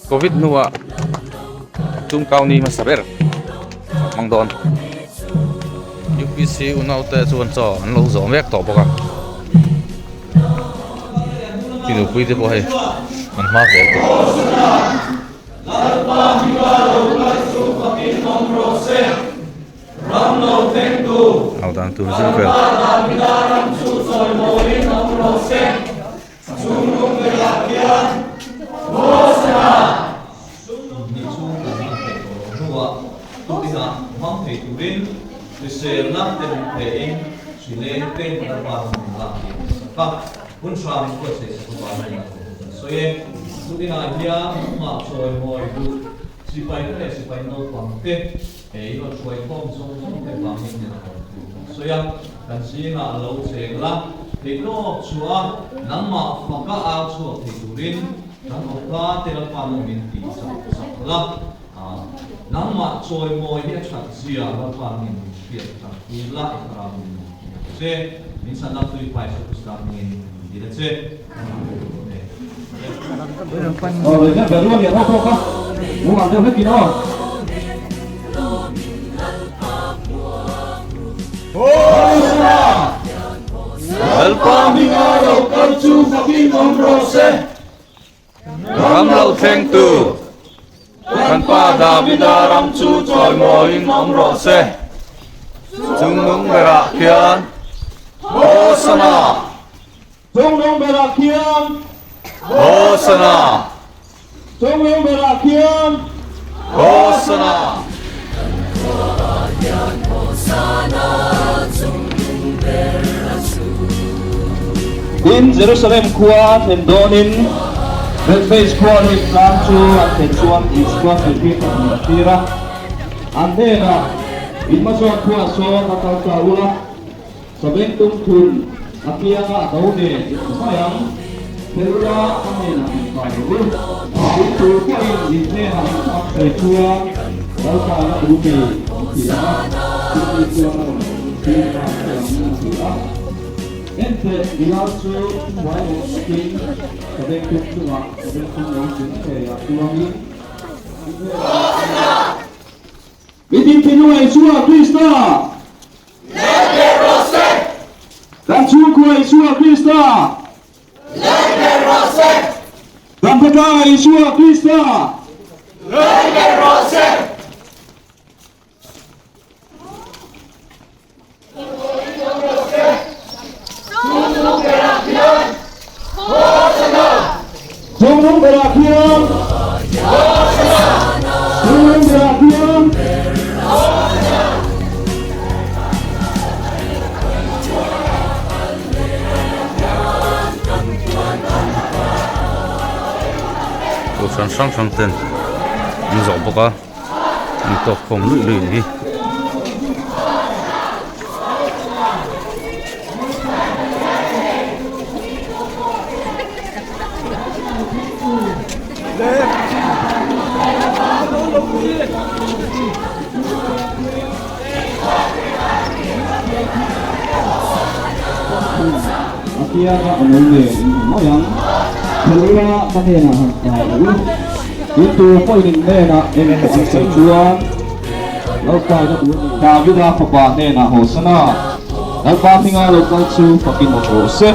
Covid nuwa tum kauni masaber mangdon UPC unau te chuan chaw an lo zawm vek to boka pinu pui te bo hei an hma ve to ao dan tu zin fel Kun saamme kuitenkin kuvailla. Soje, tutina hiaa maa soi moi du. Sipai no pangte. Ei ole soi kom song te pangin na. Soja, kan siinä alo segla. Te no chua namma faka au chua te turin. Nam oka te la pangin ti sakla. Namma soi moi hi chat sia la pangin ti ila ikramin. Se minsan na tui pai so kustamingin. Tidak sih. Oh, ini baru lihat apa kah? Mau ada lagi no? El pamingaro kalchu faking omrose ram lau theng tu kan pa davida ram chu choi moin omrose chung nung bera khian hosana Jongnong berakian, hosana jongnong berakian, hosana in Jerusalem kuat hendonin, Belfast kuat in Lanchu, Attention is kuat in Tira, Andena, in Masuk kuat so takal kaula, sebentuk pun. Akia nga daude sayang perla kami na kayu itu kain ini harus pakai tua kalau kalau rugi tidak itu tidak tidak ente bilasu wai skin sebentuk tua sebentuk yang kayak tuangi Bitin pinuai sua Krista Dan suku Yesus Kristus. Leger Rose. Dan perkara Yesus Kristus. Leger Rose. Jungnung berakhir. Hosana. Jungnung berakhir. Hosana. Jungnung berakhir. sang ten in zo boka in to khom lui hi Akia ka anole moyang perla kanena hantai itu poin nena ini angsa juan laupa Davida papa nena hosana laupa tinggal lokal su pakin hose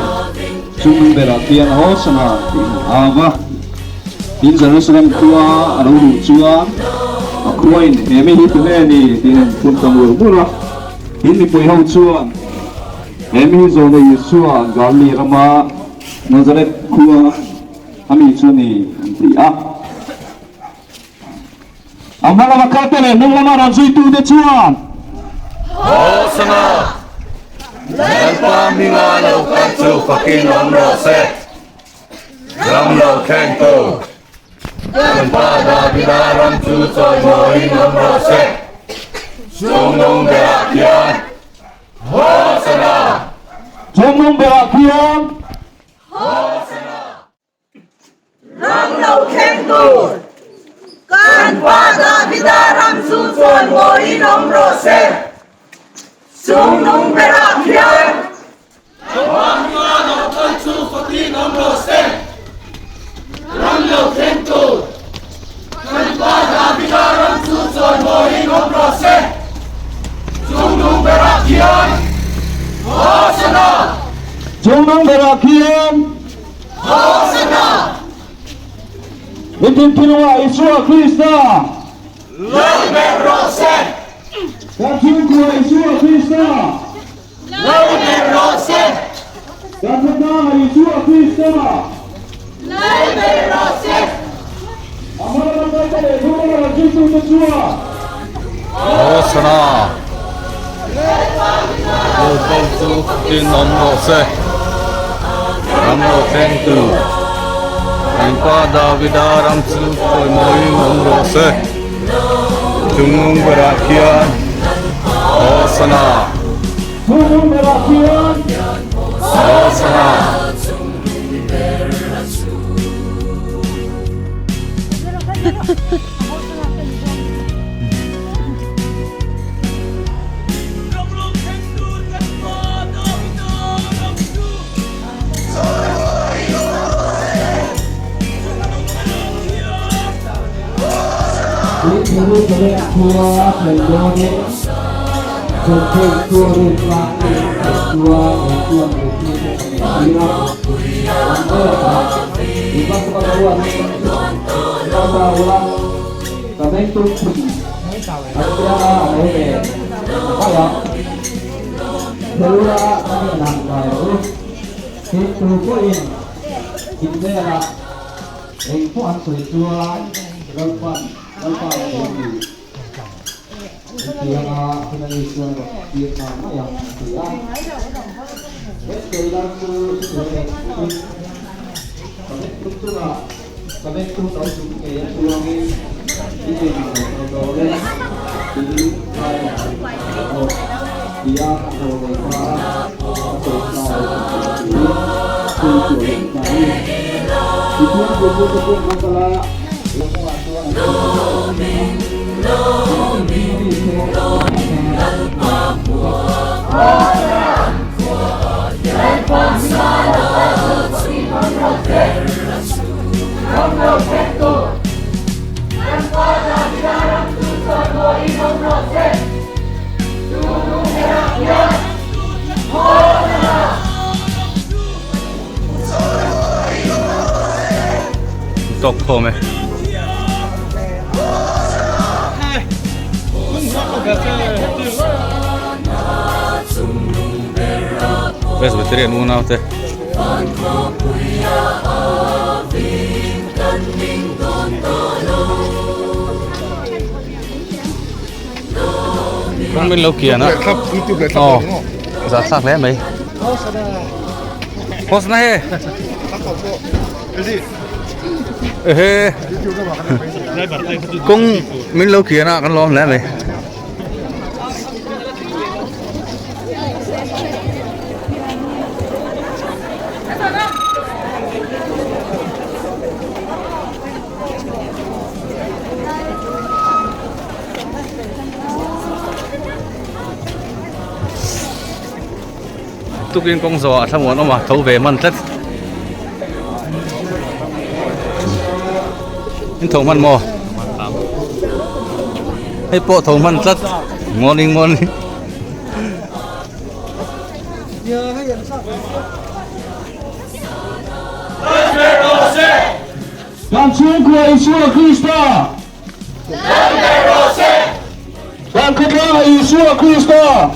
cuma berarti hosana ava in Jerusalem tua alu juan akuin emi itu neni din pun tamu murah ini pun hau juan emi zona Yesua gali rama Nazaret kuah kami suni nanti Amala makatele nung lamaran su itu de Tuhan. hosana el pamingalo kalchu faking omrose ram lau theng tu kan pa davida ram chu choi moin omrose jungnung berakhir hosana Jungnung berakhir. Ram lau theng tu. Kan pa Davida ram su choi moin omrose. Jungnung berakhir. Pamingalo kalchu faking omrose Jungnung berakhir. Hosana. Itin Pinua Isua Krista. Laude Rose, Kacung Kua Isua Krista. Laude Rose, Kacung Isua Krista. Laude Rose, Amalan kata Dua Jitu Tua. Hosana. Lutentu in nomrose. Namro tentu. Pada Vidaram Susoy Moi nomrose. Jungnung berakhir. Hosana. Jungnung berakhir. Hosana. Guru Beli Tua Pendoni Jepun Guru Laki Tua Tua Tua Iba kepadawan Kata ulang Kata itu Artinya Oke Apa ya Selura Kami enam Baru Itu poin Ini adalah Engkuan Tua Lepas Lepas ini yang finalisnya dia nama yang dia sekali lagi sebagai itu lah kami itu tahu juga ya ulangi ini oleh ini dia oleh para itu betul-betul masalah Stockholm. Ves veterian una usted. Con bên lâu kia nữa. Ồ, giá sạc lẽ mấy. Hốt này. Ê, cũng bên lâu kia nữa con lom lẽ mấy. Túc yên công giò thăm muốn nó mà thấu về mần tất những thầu mần mò hay bộ thầu mần tất morning Cảm ơn của Yeshua Christa. Cảm ơn Yeshua Christa.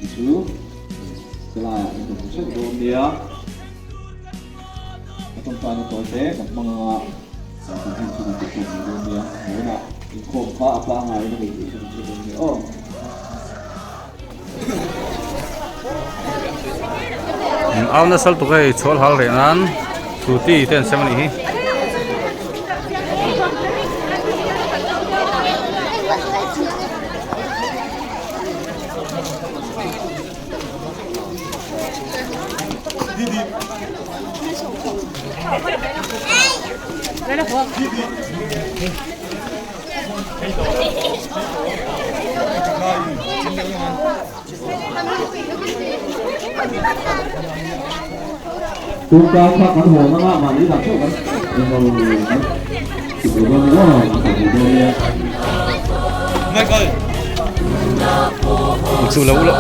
Isu selain itu pusat dunia tempat itu saya mengenal sampai sudah cukup dunia mana ikut apa hari ini dunia oh ao na sal tu kai chol hal re nan tu ti ten sem ni hi Tung cao khác cán hồ nó mà đi làm chỗ đấy nhưng mà chỉ có con nó phải đi Michael. Một số lâu lỗ.